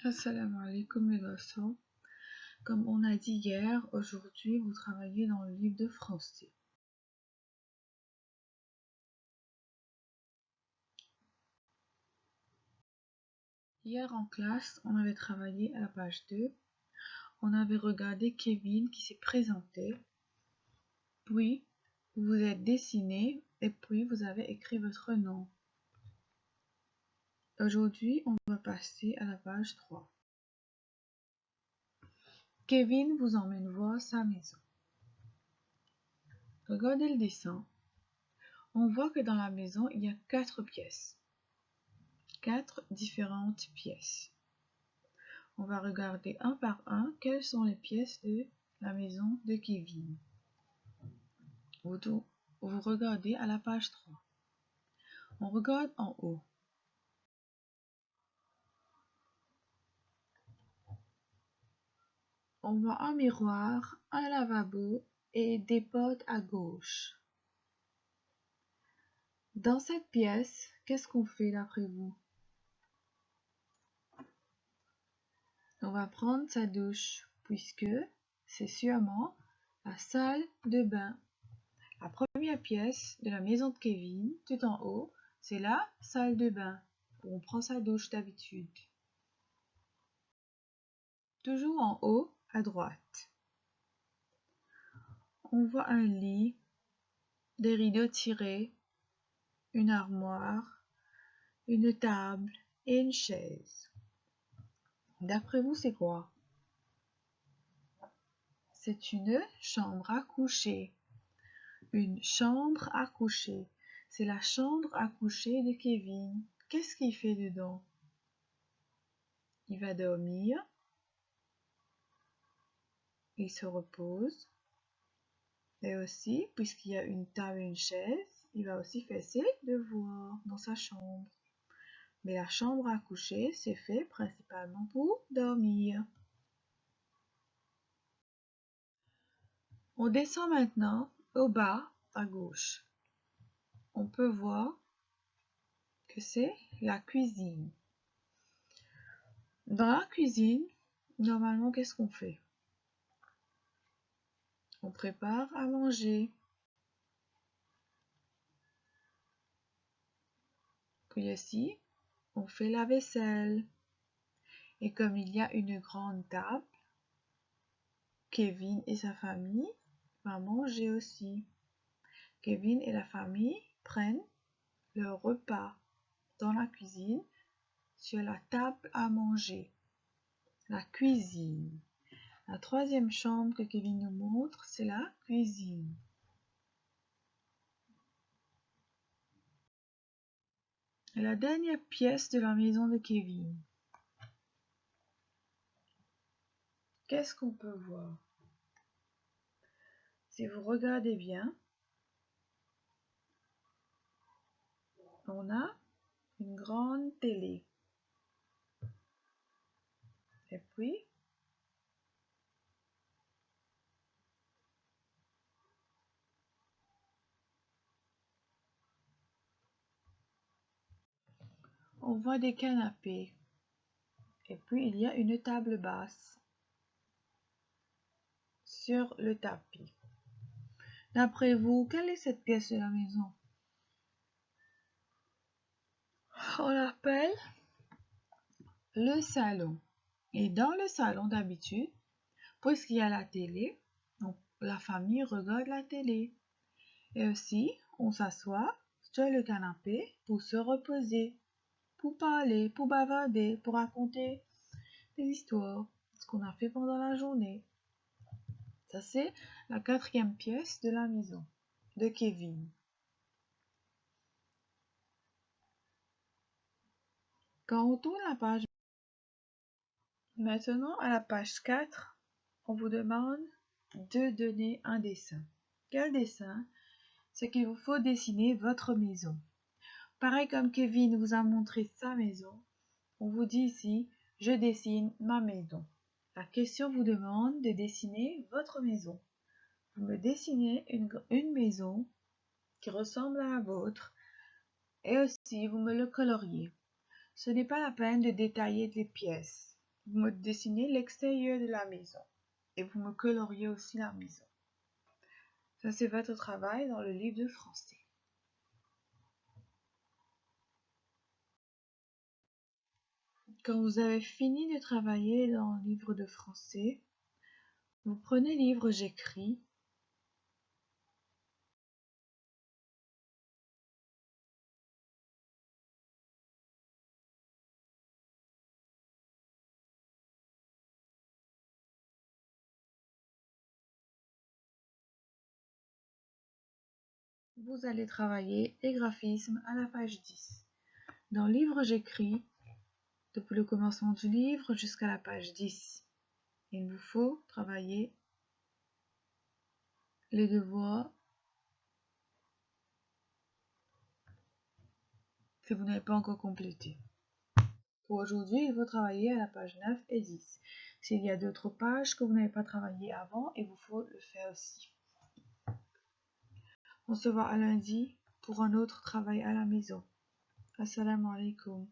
Assalamu alaikum les garçons. Comme on a dit hier, aujourd'hui vous travaillez dans le livre de français. Hier en classe, on avait travaillé à la page 2. On avait regardé Kevin qui s'est présenté. Puis, vous vous êtes dessiné et puis vous avez écrit votre nom. Aujourd'hui, on va passer à la page 3. Kevin vous emmène voir sa maison. Regardez le dessin. On voit que dans la maison, il y a 4 pièces. 4 différentes pièces. On va regarder un par un quelles sont les pièces de la maison de Kevin. Vous regardez à la page 3. On regarde en haut. On voit un miroir, un lavabo et des portes à gauche. Dans cette pièce, qu'est-ce qu'on fait d'après vous? On va prendre sa douche, puisque c'est sûrement la salle de bain. La première pièce de la maison de Kevin, tout en haut, c'est la salle de bain, où on prend sa douche d'habitude. Toujours en haut, à droite. On voit un lit, des rideaux tirés, une armoire, une table et une chaise. D'après vous, c'est quoi? C'est une chambre à coucher. Une chambre à coucher. C'est la chambre à coucher de Kevin. Qu'est-ce qu'il fait dedans? Il va dormir. Il se repose. Et aussi, puisqu'il y a une table et une chaise, il va aussi faire ses devoirs dans sa chambre. Mais la chambre à coucher, c'est fait principalement pour dormir. On descend maintenant au bas à gauche. On peut voir que c'est la cuisine. Dans la cuisine, normalement, qu'est-ce qu'on fait? On prépare à manger. Puis aussi, on fait la vaisselle. Et comme il y a une grande table, Kevin et sa famille vont manger aussi. Kevin et la famille prennent leur repas dans la cuisine sur la table à manger. La cuisine. La troisième chambre que Kevin nous montre, c'est la cuisine. Et la dernière pièce de la maison de Kevin. Qu'est-ce qu'on peut voir? Si vous regardez bien, on a une grande télé. Et puis, on voit des canapés. Et puis, il y a une table basse sur le tapis. D'après vous, quelle est cette pièce de la maison? On l'appelle le salon. Et dans le salon d'habitude, puisqu'il y a la télé, la famille regarde la télé. Et aussi, on s'assoit sur le canapé pour se reposer, pour parler, pour bavarder, pour raconter des histoires, ce qu'on a fait pendant la journée. Ça, c'est la quatrième pièce de la maison de Kevin. Quand on tourne la page, maintenant à la page 4, on vous demande de donner un dessin. Quel dessin? C'est qu'il vous faut dessiner votre maison. Pareil comme Kevin vous a montré sa maison, on vous dit ici, je dessine ma maison. La question vous demande de dessiner votre maison. Vous me dessinez une maison qui ressemble à la vôtre et aussi vous me le coloriez. Ce n'est pas la peine de détailler les pièces. vous me dessinez l'extérieur de la maison et vous me coloriez aussi la maison. Ça, c'est votre travail dans le livre de français. Quand vous avez fini de travailler dans le livre de français, vous prenez le livre j'écris. Vous allez travailler les graphismes à la page 10. Dans le livre j'écris, depuis le commencement du livre jusqu'à la page 10. Il vous faut travailler les devoirs que vous n'avez pas encore complétés. Pour aujourd'hui, il faut travailler à la page 9 et 10. S'il y a d'autres pages que vous n'avez pas travaillé avant, il vous faut le faire aussi. On se voit à lundi pour un autre travail à la maison. Assalamu alaikum.